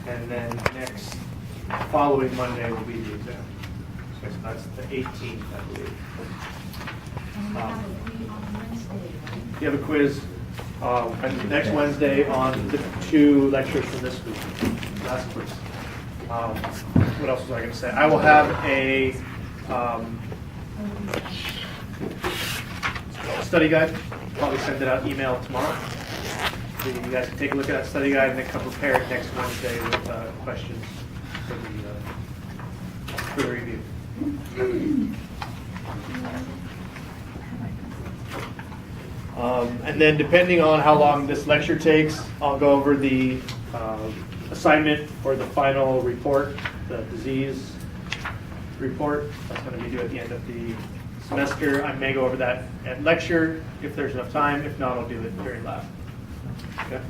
and then next following Monday will be the exam. So that's the 18th, I believe. And we have a quiz on Wednesday, right? You have a quiz next Wednesday on the 2 lectures from this week, last quiz. What else was I going to say? I will have a study guide. Probably send it out email tomorrow. So you guys can take a look at that study guide and then come prepared next Wednesday with questions for the review. And then depending on how long this lecture takes, I'll go over the assignment for the final report, the disease report. That's going to be due at the end of the semester. I may go over that at lecture if there's enough time. If not, I'll do it during lab. Okay.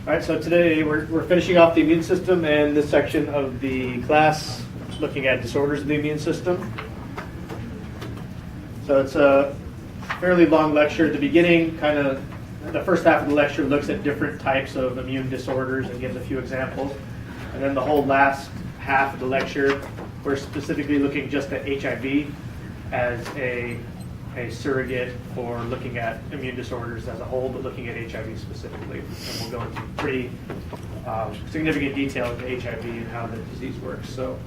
All right, so today we're finishing off the immune system and this section of the class looking at disorders of the immune system. So it's a fairly long lecture. At the beginning, kind of the first half of the lecture looks at different types of immune disorders and gives a few examples. And then the whole last half of the lecture, we're specifically looking just at HIV as a surrogate for looking at immune disorders as a whole, but looking at HIV specifically. And we'll go into pretty significant detail into HIV and how the disease works. So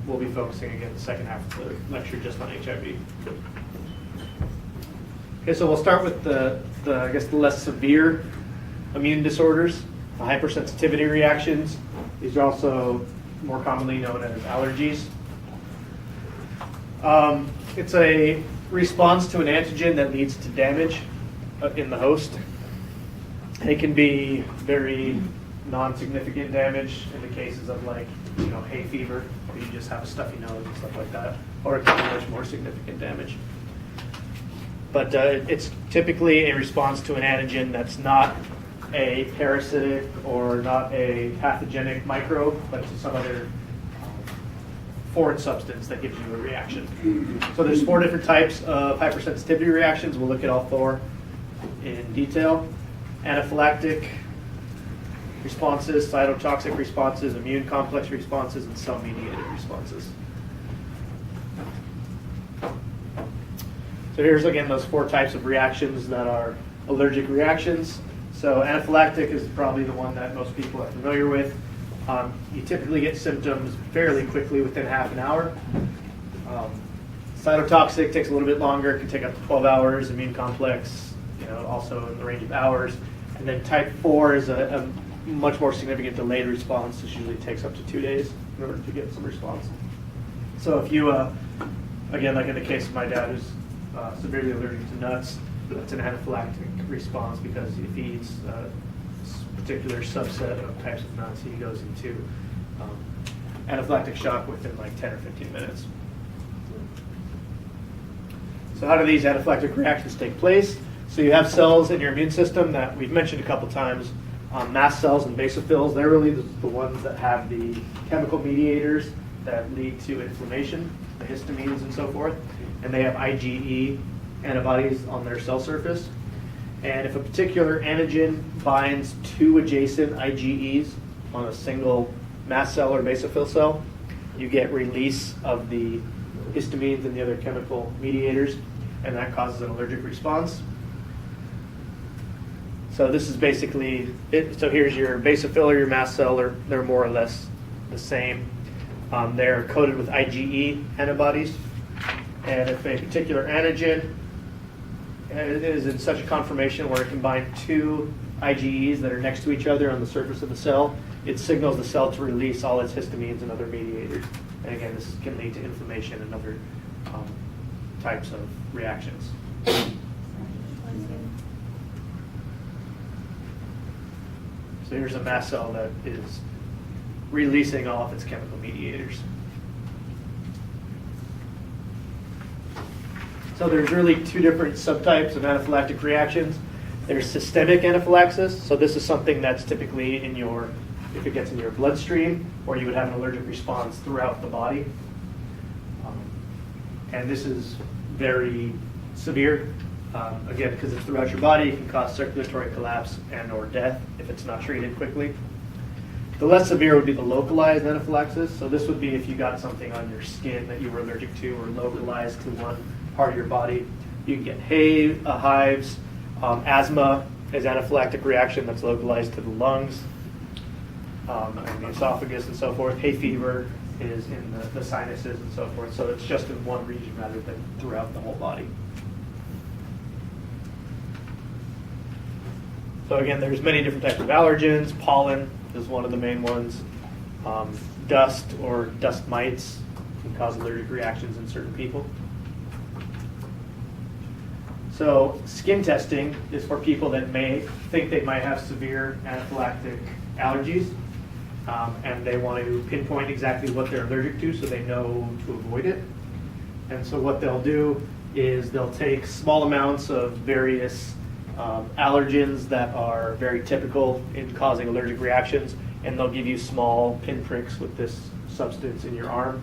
we'll be focusing again the second half of the lecture just on HIV. Okay, so we'll start with the I guess the less severe immune disorders, the hypersensitivity reactions. These are also more commonly known as allergies. It's a response to an antigen that leads to damage in the host. It can be very non-significant damage in the cases of like, hay fever, where you just have a stuffy nose and stuff like that, or it can be much more significant damage. But it's typically a response to an antigen that's not a parasitic or not a pathogenic microbe, but to some other foreign substance that gives you a reaction. So there's 4 different types of hypersensitivity reactions. We'll look at all 4 in detail. Anaphylactic responses, cytotoxic responses, immune complex responses, and cell-mediated responses. So here's again those 4 types of reactions that are allergic reactions. So anaphylactic is probably the one that most people are familiar with. You typically get symptoms fairly quickly within half an hour. Cytotoxic takes a little bit longer, can take up to 12 hours. Immune complex, also in the range of hours. And then type 4 is a much more significant delayed response. This usually takes up to 2 days in order to get some response. So if you, again, like in the case of my dad who's severely allergic to nuts, that's an anaphylactic response because if he eats a particular subset of types of nuts, he goes into anaphylactic shock within like 10 or 15 minutes. So how do these anaphylactic reactions take place? So you have cells in your immune system that we've mentioned a couple times, mast cells and basophils. They're really the ones that have the chemical mediators that lead to inflammation, the histamines and so forth. And they have IgE antibodies on their cell surface. And if a particular antigen binds 2 adjacent IgEs on a single mast cell or basophil cell, you get release of the histamines and the other chemical mediators, and that causes an allergic response. So this is basically it. So here's your basophil or your mast cell, they're more or less the same. They're coated with IgE antibodies. And if a particular antigen is in such a conformation where it can bind 2 IgEs that are next to each other on the surface of the cell, it signals the cell to release all its histamines and other mediators. And again, this can lead to inflammation and other types of reactions. So here's a mast cell that is releasing all of its chemical mediators. So there's really 2 different subtypes of anaphylactic reactions. There's systemic anaphylaxis. So this is something that's typically if it gets in your bloodstream, or you would have an allergic response throughout the body. And this is very severe. Again, because it's throughout your body, it can cause circulatory collapse and or death if it's not treated quickly. The less severe would be the localized anaphylaxis. So this would be if you got something on your skin that you were allergic to or localized to one part of your body. You can get hives, asthma is anaphylactic reaction that's localized to the lungs, and the esophagus and so forth. Hay fever is in the sinuses and so forth. So it's just in one region rather than throughout the whole body. So again, there's many different types of allergens. Pollen is one of the main ones. Dust or dust mites can cause allergic reactions in certain people. So skin testing is for people that may think they might have severe anaphylactic allergies, and they want to pinpoint exactly what they're allergic to so they know to avoid it. And so what they'll do is they'll take small amounts of various allergens that are very typical in causing allergic reactions, and they'll give you small pinpricks with this substance in your arm,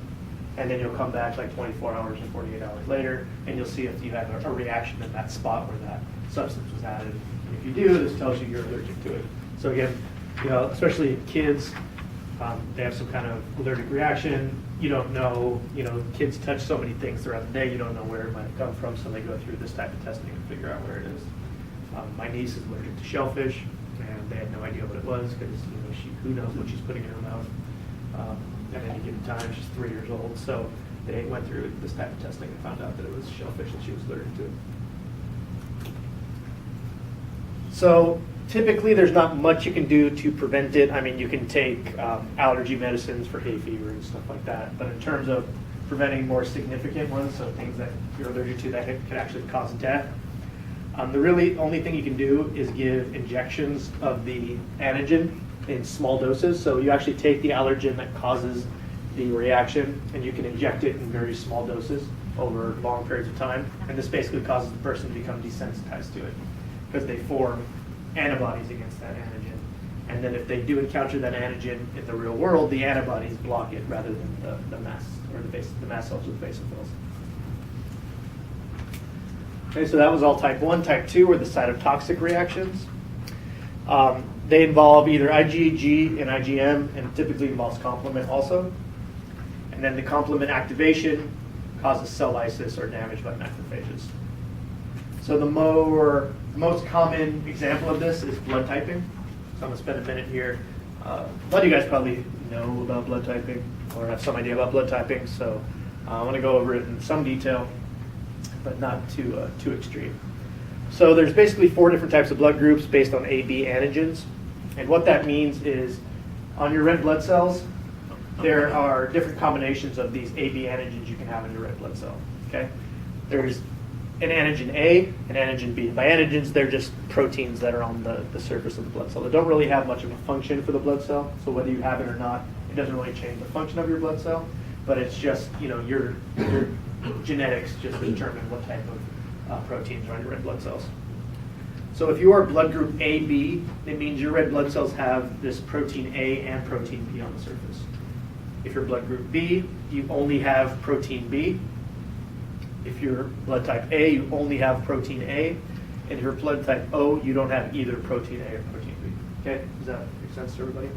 and then you'll come back like 24 hours or 48 hours later, and you'll see if you have a reaction in that spot where that substance was added. And if you do, this tells you you're allergic to it. So again, especially kids, they have some kind of allergic reaction. You don't know, kids touch so many things throughout the day, you don't know where it might have come from, so they go through this type of testing and figure out where it is. My niece is allergic to shellfish, and they had no idea what it was because who knows what she's putting in her mouth at any given time. She's 3 years old, so they went through this type of testing and found out that it was shellfish and she was allergic to it. So typically, there's not much you can do to prevent it. I mean, you can take allergy medicines for hay fever and stuff like that, but in terms of preventing more significant ones, so things that you're allergic to that could actually cause death, the really only thing you can do is give injections of the antigen in small doses. So you actually take the allergen that causes the reaction and you can inject it in very small doses over long periods of time. And this basically causes the person to become desensitized to it because they form antibodies against that antigen. And then if they do encounter that antigen in the real world, the antibodies block it rather than the mast or the mast cells or the basophils. Okay, so that was all type 1. Type 2 were the cytotoxic reactions. They involve either IgG and IgM, and typically involves complement also. And then the complement activation causes cell lysis or damage by macrophages. So the most common example of this is blood typing. So I'm going to spend a minute here. A lot of you guys probably know about blood typing or have some idea about blood typing, so I want to go over it in some detail, but not too extreme. So there's basically 4 different types of blood groups based on AB antigens. And what that means is on your red blood cells, there are different combinations of these AB antigens you can have in your red blood cell. Okay? There's an antigen A and antigen B. By antigens, they're just proteins that are on the surface of the blood cell. They don't really have much of a function for the blood cell. So whether you have it or not, it doesn't really change the function of your blood cell. But it's just, your genetics just determine what type of proteins are on your red blood cells. So if you are blood group AB, it means your red blood cells have this protein A and protein B on the surface. If you're blood group B, you only have protein B. If you're blood type A, you only have protein A. And if you're blood type O, you don't have either protein A or protein B. Okay, does that make sense to everybody?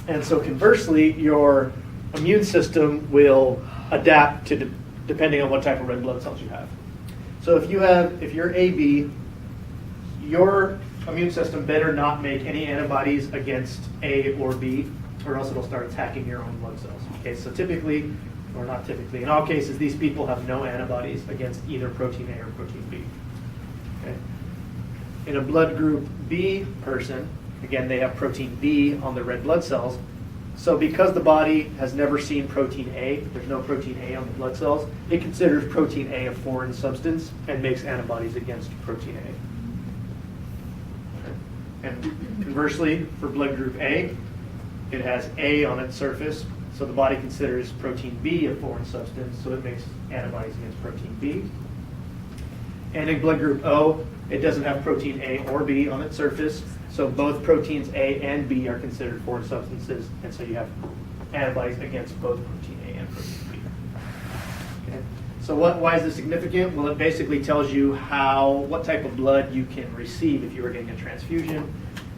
And so conversely, your immune system will adapt to depending on what type of red blood cells you have. So if you're AB, your immune system better not make any antibodies against A or B, or else it'll start attacking your own blood cells. Okay, so typically, or not typically, in all cases, these people have no antibodies against either protein A or protein B. Okay. In a blood group B person, again, they have protein B on their red blood cells. So because the body has never seen protein A, there's no protein A on the blood cells, it considers protein A a foreign substance and makes antibodies against protein A. Okay. And conversely, for blood group A, it has A on its surface, so the body considers protein B a foreign substance, so it makes antibodies against protein B. And in blood group O, it doesn't have protein A or B on its surface, so both proteins A and B are considered foreign substances, and so you have antibodies against both protein A and protein B. Okay? So why is this significant? Well, it basically tells you what type of blood you can receive if you were getting a transfusion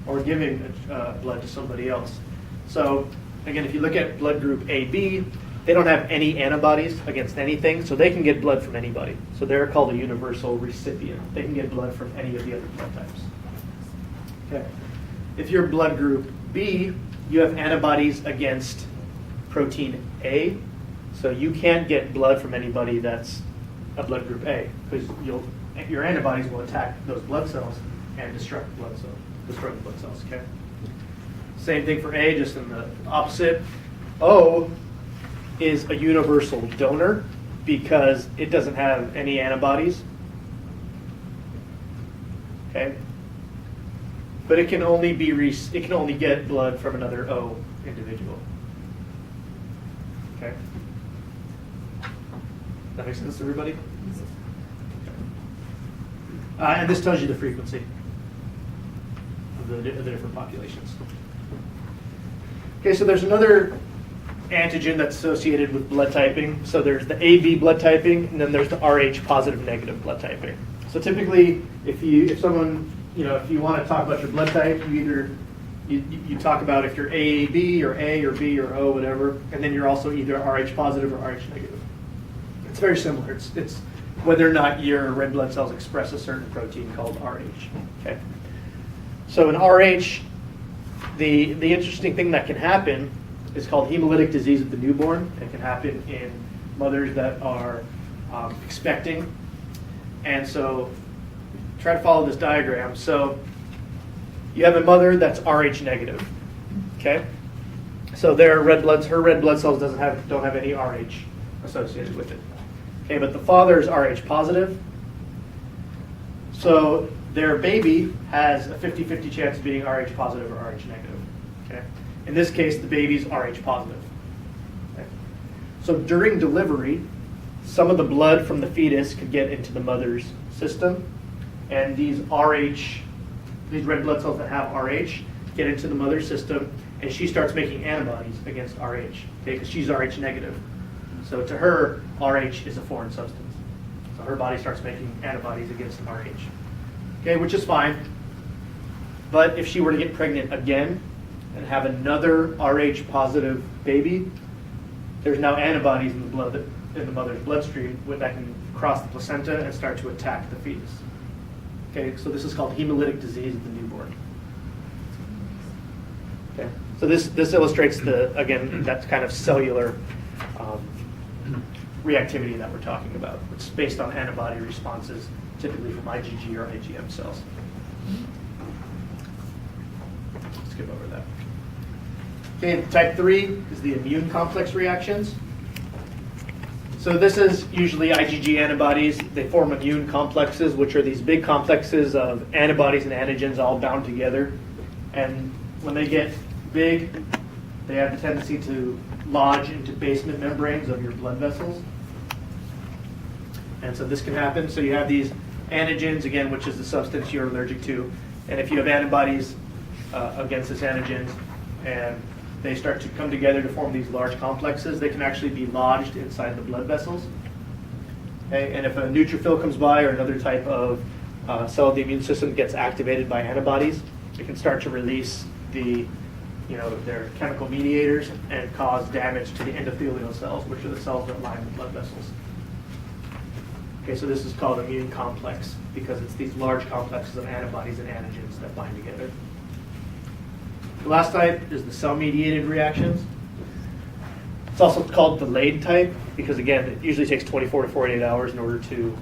or giving blood to somebody else. So again, if you look at blood group AB, they don't have any antibodies against anything, so they can get blood from anybody. So they're called a universal recipient. They can get blood from any of the other blood types. Okay. If you're blood group B, you have antibodies against protein A, so you can't get blood from anybody that's a blood group A, because your antibodies will attack those blood cells and destroy the blood cells. Okay. Same thing for A, just in the opposite. O is a universal donor because it doesn't have any antibodies. Okay. But it can only get blood from another O individual. Okay. That makes sense to everybody? Okay. And this tells you the frequency of the different populations. Okay, so there's another antigen that's associated with blood typing. So there's the AB blood typing, and then there's the RH positive negative blood typing. So typically, if you want to talk about your blood type, you talk about if you're AAB or A or B or O, whatever, and then you're also either RH positive or RH negative. It's very similar. It's whether or not your red blood cells express a certain protein called RH. Okay. So in RH, the interesting thing that can happen is called hemolytic disease of the newborn. It can happen in mothers that are expecting. And so try to follow this diagram. So you have a mother that's RH negative. Okay? So her red blood cells don't have any RH associated with it. Okay, but the father is RH positive. So their baby has a 50-50 chance of being RH positive or RH negative. Okay? In this case, the baby's RH positive. Okay? So during delivery, some of the blood from the fetus could get into the mother's system, and these red blood cells that have RH get into the mother's system, and she starts making antibodies against RH, okay, because she's RH negative. So to her, RH is a foreign substance. So her body starts making antibodies against RH, okay, which is fine. But if she were to get pregnant again and have another RH positive baby, there's now antibodies in the mother's bloodstream that can cross the placenta and start to attack the fetus. Okay, so this is called hemolytic disease of the newborn. Okay, so this illustrates that kind of cellular reactivity that we're talking about. It's based on antibody responses, typically from IgG or IgM cells. Skip over that. Okay, type 3 is the immune complex reactions. So this is usually IgG antibodies. They form immune complexes, which are these big complexes of antibodies and antigens all bound together. And when they get big, they have the tendency to lodge into basement membranes of your blood vessels. And so this can happen. So you have these antigens, again, which is the substance you're allergic to. And if you have antibodies against this antigens, and they start to come together to form these large complexes, they can actually be lodged inside the blood vessels. Okay? And if a neutrophil comes by or another type of cell of the immune system gets activated by antibodies, it can start to release their chemical mediators and cause damage to the endothelial cells, which are the cells that line the blood vessels. Okay, so this is called immune complex because it's these large complexes of antibodies and antigens that bind together. The last type is the cell-mediated reactions. It's also called delayed type because, again, it usually takes 24 to 48 hours in order to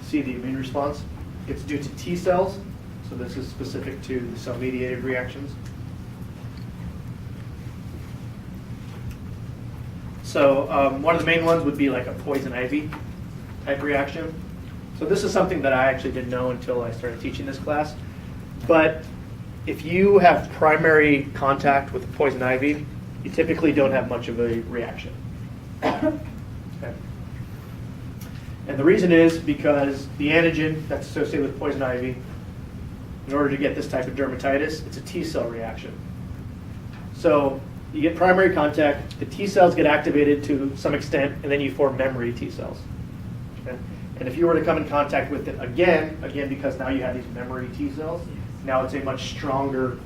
see the immune response. It's due to T cells, so this is specific to the cell-mediated reactions. So one of the main ones would be like a poison ivy type reaction. So this is something that I actually didn't know until I started teaching this class. But if you have primary contact with poison ivy, you typically don't have much of a reaction. Okay. And the reason is because the antigen that's associated with poison ivy, in order to get this type of dermatitis, it's a T cell reaction. So you get primary contact, the T cells get activated to some extent, and then you form memory T cells. Okay? And if you were to come in contact with it again, because now you have these memory T cells, now it's a much stronger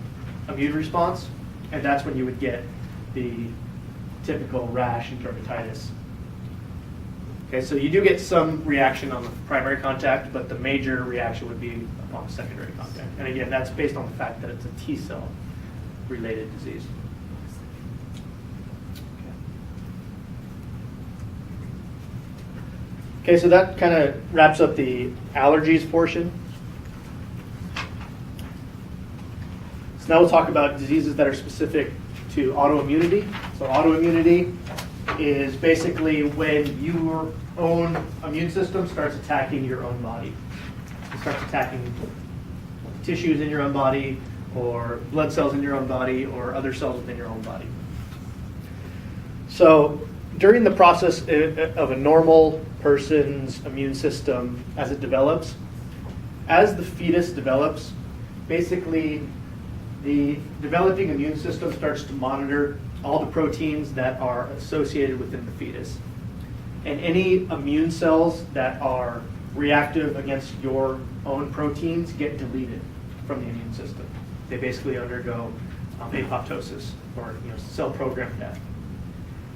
immune response, and that's when you would get the typical rash and dermatitis. Okay, so you do get some reaction on the primary contact, but the major reaction would be upon secondary contact. And again, that's based on the fact that it's a T cell related disease. Okay, so that kind of wraps up the allergies portion. So now we'll talk about diseases that are specific to autoimmunity. So autoimmunity is basically when your own immune system starts attacking your own body. It starts attacking tissues in your own body, or blood cells in your own body, or other cells within your own body. So during the process of a normal person's immune system as it develops, as the fetus develops, basically the developing immune system starts to monitor all the proteins that are associated within the fetus. And any immune cells that are reactive against your own proteins get deleted from the immune system. They basically undergo apoptosis, or cell program death.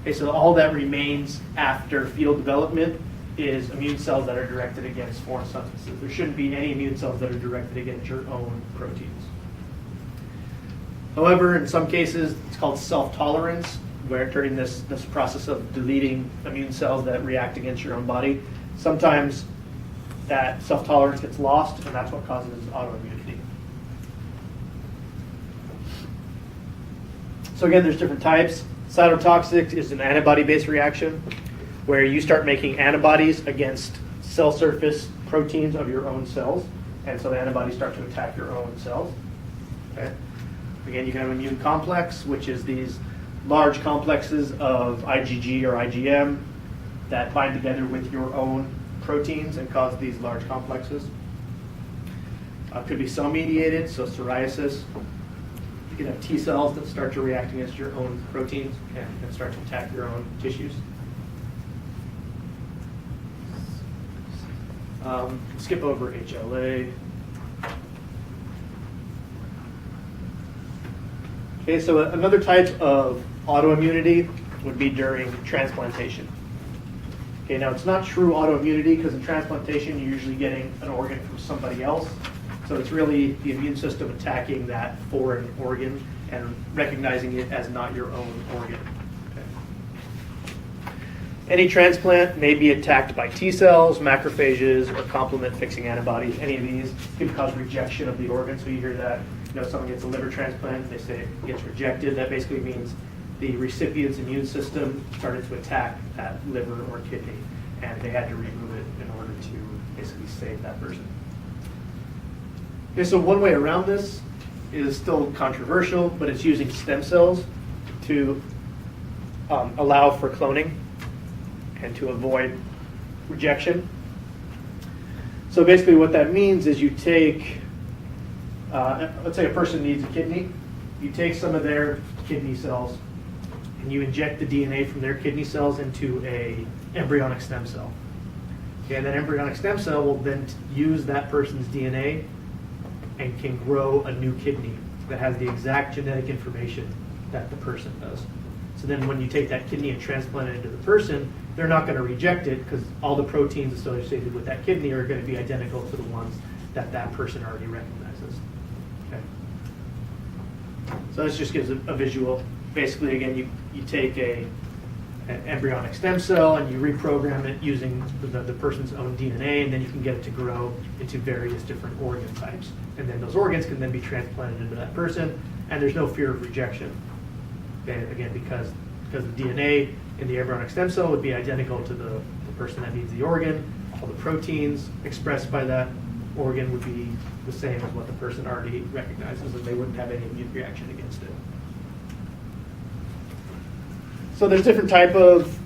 Okay, so all that remains after fetal development is immune cells that are directed against foreign substances. There shouldn't be any immune cells that are directed against your own proteins. However, in some cases, it's called self-tolerance, where during this process of deleting immune cells that react against your own body, sometimes that self-tolerance gets lost, and that's what causes autoimmunity. So again, there's different types. Cytotoxic is an antibody-based reaction, where you start making antibodies against cell surface proteins of your own cells, and so the antibodies start to attack your own cells. Okay. Again, you can have an immune complex, which is these large complexes of IgG or IgM that bind together with your own proteins and cause these large complexes. Could be cell-mediated, so psoriasis. You can have T cells that start to react against your own proteins and start to attack your own tissues. Skip over HLA. Okay, so another type of autoimmunity would be during transplantation. Okay, now it's not true autoimmunity because in transplantation you're usually getting an organ from somebody else. So it's really the immune system attacking that foreign organ and recognizing it as not your own organ. Okay. Any transplant may be attacked by T cells, macrophages, or complement-fixing antibodies. Any of these can cause rejection of the organ. So you hear that, someone gets a liver transplant, they say it gets rejected. That basically means the recipient's immune system started to attack that liver or kidney, and they had to remove it in order to basically save that person. Okay, so one way around this is still controversial, but it's using stem cells to allow for cloning and to avoid rejection. So basically what that means is you take, let's say a person needs a kidney, you take some of their kidney cells and you inject the DNA from their kidney cells into a embryonic stem cell. Okay, and that embryonic stem cell will then use that person's DNA and can grow a new kidney that has the exact genetic information that the person does. So then when you take that kidney and transplant it into the person, they're not going to reject it because all the proteins associated with that kidney are going to be identical to the ones that that person already recognizes. Okay. So this just gives a visual. Basically, again, you take an embryonic stem cell and you reprogram it using the person's own DNA, and then you can get it to grow into various different organ types. And then those organs can then be transplanted into that person, and there's no fear of rejection. Okay, again, because the DNA in the embryonic stem cell would be identical to the person that needs the organ. All the proteins expressed by that organ would be the same as what the person already recognizes, and they wouldn't have any immune reaction against it. So there's different type of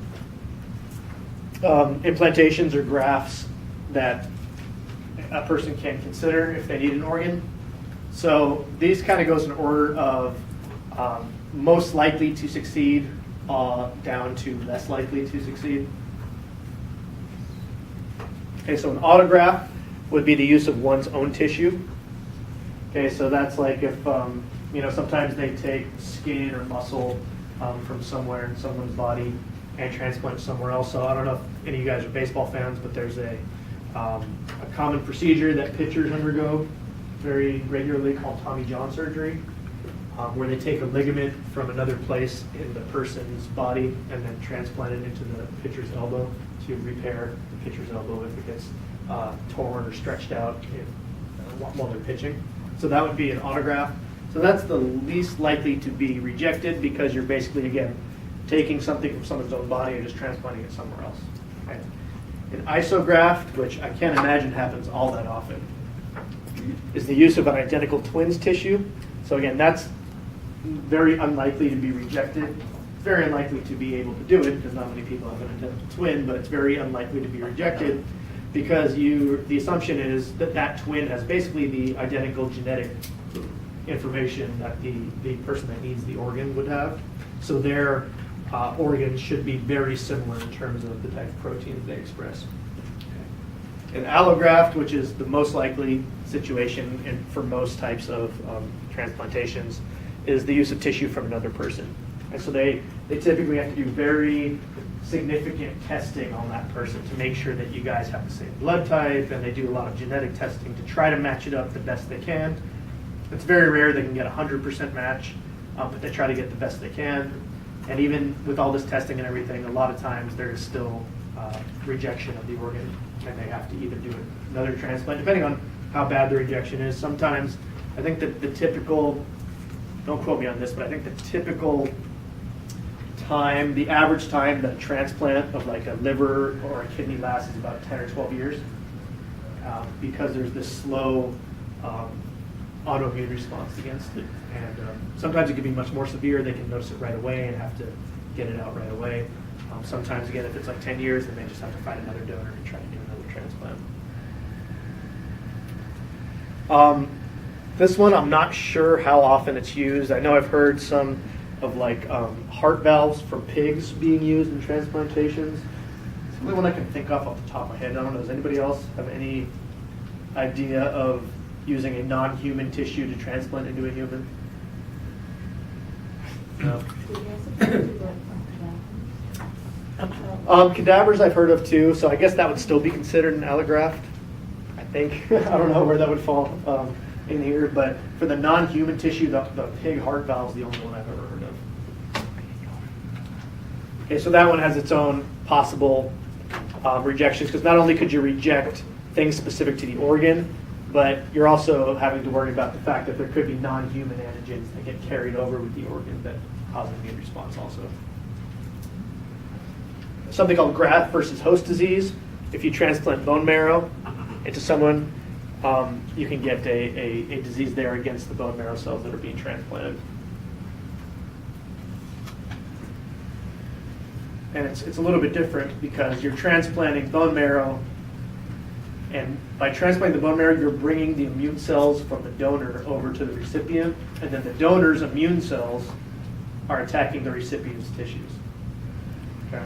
implantations or grafts that a person can consider if they need an organ. So these kind of goes in order of most likely to succeed down to less likely to succeed. Okay, so an autograft would be the use of one's own tissue. Okay, so that's like if, sometimes they take skin or muscle from somewhere in someone's body and transplant it somewhere else. So I don't know if any of you guys are baseball fans, but there's a common procedure that pitchers undergo very regularly called Tommy John surgery, where they take a ligament from another place in the person's body and then transplant it into the pitcher's elbow to repair the pitcher's elbow if it gets torn or stretched out while they're pitching. So that would be an autograft. So that's the least likely to be rejected because you're basically, again, taking something from someone's own body and just transplanting it somewhere else. Okay. An isograft, which I can't imagine happens all that often, is the use of an identical twin's tissue. So again, that's very unlikely to be rejected. It's very unlikely to be able to do it because not many people have an identical twin, but it's very unlikely to be rejected because the assumption is that that twin has basically the identical genetic information that the person that needs the organ would have. So their organs should be very similar in terms of the type of proteins they express. An allograft, which is the most likely situation for most types of transplantations, is the use of tissue from another person. And so they typically have to do very significant testing on that person to make sure that you guys have the same blood type, and they do a lot of genetic testing to try to match it up the best they can. It's very rare they can get a 100% match, but they try to get the best they can. And even with all this testing and everything, a lot of times there is still rejection of the organ, and they have to either do another transplant, depending on how bad the rejection is. Sometimes, I think that the typical, don't quote me on this, but I think the typical time, the average time that a transplant of like a liver or a kidney lasts is about 10 or 12 years, because there's this slow autoimmune response against it. And sometimes it can be much more severe. They can notice it right away and have to get it out right away. Sometimes, again, if it's like 10 years, then they just have to find another donor and try to do another transplant. This one, I'm not sure how often it's used. I know I've heard some of like heart valves for pigs being used in transplantations. It's the only one I can think of off the top of my head. I don't know, does anybody else have any idea of using a non-human tissue to transplant into a human? No. Cadavers I've heard of too, so I guess that would still be considered an allograft, I think. I don't know where that would fall in here, but for the non-human tissue, the pig heart valve is the only one I've ever heard of. Okay, so that one has its own possible rejections, because not only could you reject things specific to the organ, but you're also having to worry about the fact that there could be non-human antigens that get carried over with the organ that cause an immune response also. Something called graft versus host disease. If you transplant bone marrow into someone, you can get a disease there against the bone marrow cells that are being transplanted. And it's a little bit different because you're transplanting bone marrow, and by transplanting the bone marrow, you're bringing the immune cells from the donor over to the recipient, and then the donor's immune cells are attacking the recipient's tissues. Okay.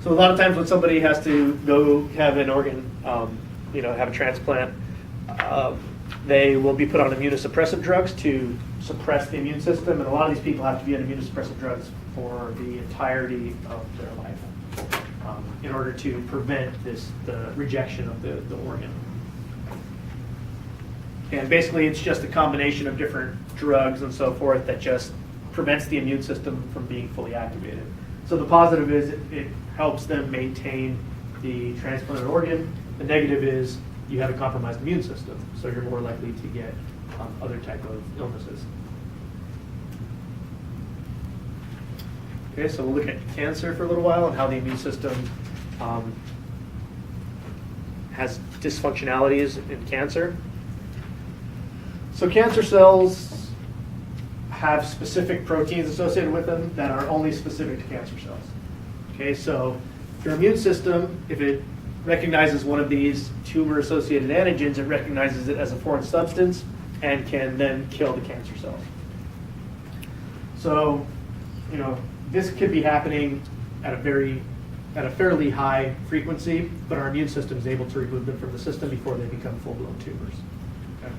So a lot of times when somebody has to go have an organ, have a transplant, they will be put on immunosuppressive drugs to suppress the immune system, and a lot of these people have to be on immunosuppressive drugs for the entirety of their life in order to prevent the rejection of the organ. And basically it's just a combination of different drugs and so forth that just prevents the immune system from being fully activated. So the positive is it helps them maintain the transplanted organ. The negative is you have a compromised immune system, so you're more likely to get other type of illnesses. Okay, so we'll look at cancer for a little while and how the immune system has dysfunctionalities in cancer. So cancer cells have specific proteins associated with them that are only specific to cancer cells. Okay, so your immune system, if it recognizes one of these tumor-associated antigens, it recognizes it as a foreign substance, and can then kill the cancer cells. So, this could be happening at a fairly high frequency, but our immune system is able to remove them from the system before they become full-blown tumors. Okay?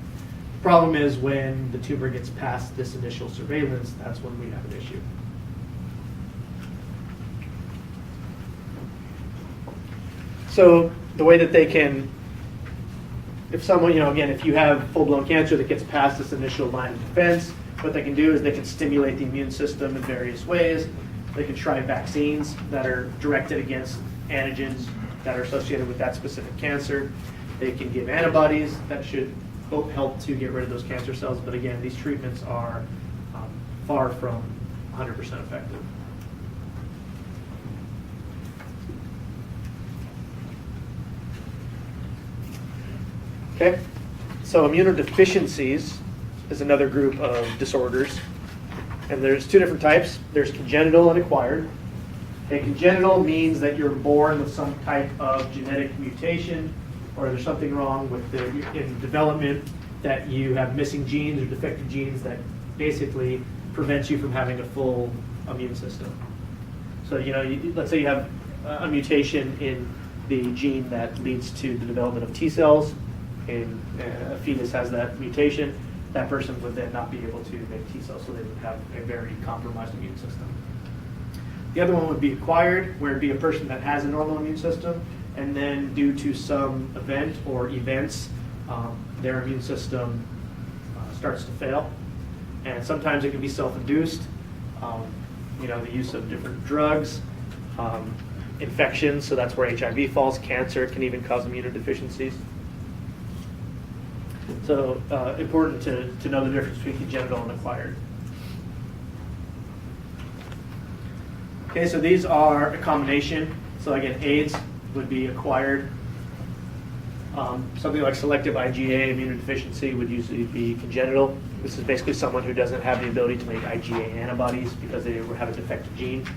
Problem is when the tumor gets past this initial surveillance, that's when we have an issue. So the way that they can, if someone, again, if you have full-blown cancer that gets past this initial line of defense, what they can do is they can stimulate the immune system in various ways. They can try vaccines that are directed against antigens that are associated with that specific cancer. They can give antibodies that should help to get rid of those cancer cells. But again, these treatments are far from 100% effective. Okay, so immunodeficiencies is another group of disorders. And there's two different types. There's congenital and acquired. Okay, congenital means that you're born with some type of genetic mutation, or there's something wrong with in development that you have missing genes or defective genes that basically prevents you from having a full immune system. So, let's say you have a mutation in the gene that leads to the development of T cells, and a fetus has that mutation. That person would then not be able to make T cells, so they would have a very compromised immune system. The other one would be acquired, where it'd be a person that has a normal immune system, and then due to some event or events, their immune system starts to fail. And sometimes it can be self-induced, the use of different drugs, infections, so that's where HIV falls, cancer can even cause immunodeficiencies. So important to know the difference between congenital and acquired. Okay, so these are a combination. So again, AIDS would be acquired. Something like selective IgA immunodeficiency would usually be congenital. This is basically someone who doesn't have the ability to make IgA antibodies because they have a defective gene.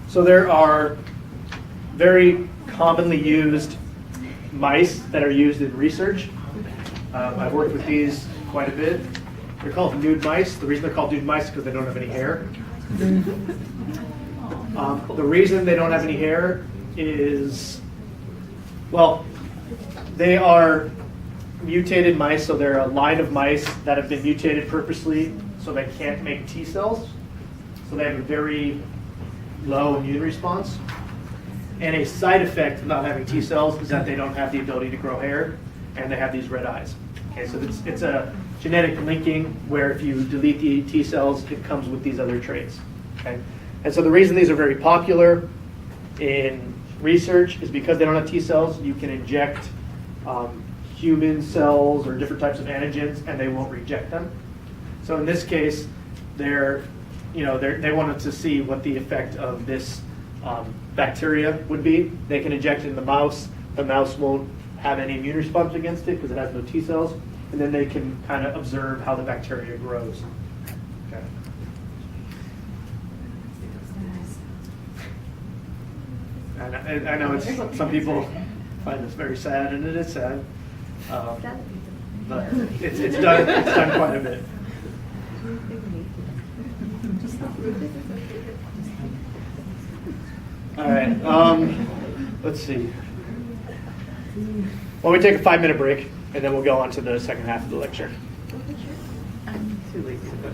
So there are very commonly used mice that are used in research. I've worked with these quite a bit. They're called nude mice. The reason they're called nude mice is because they don't have any hair. The reason they don't have any hair is, well, they are mutated mice, so they're a line of mice that have been mutated purposely so they can't make T cells. So they have a very low immune response. And a side effect of not having T cells is that they don't have the ability to grow hair, and they have these red eyes. Okay, so it's a genetic linking where if you delete the T cells, it comes with these other traits. Okay, and so the reason these are very popular in research is because they don't have T cells. You can inject human cells or different types of antigens, and they won't reject them. So in this case, they wanted to see what the effect of this bacteria would be. They can inject it in the mouse. The mouse won't have any immune response against it because it has no T cells. And then they can kind of observe how the bacteria grows. Okay. I know some people find this very sad, and it is sad. But it's done quite a bit. All right, let's see. Well, we take a 5-minute break, and then we'll go on to the second half of the lecture. Too lazy to vote.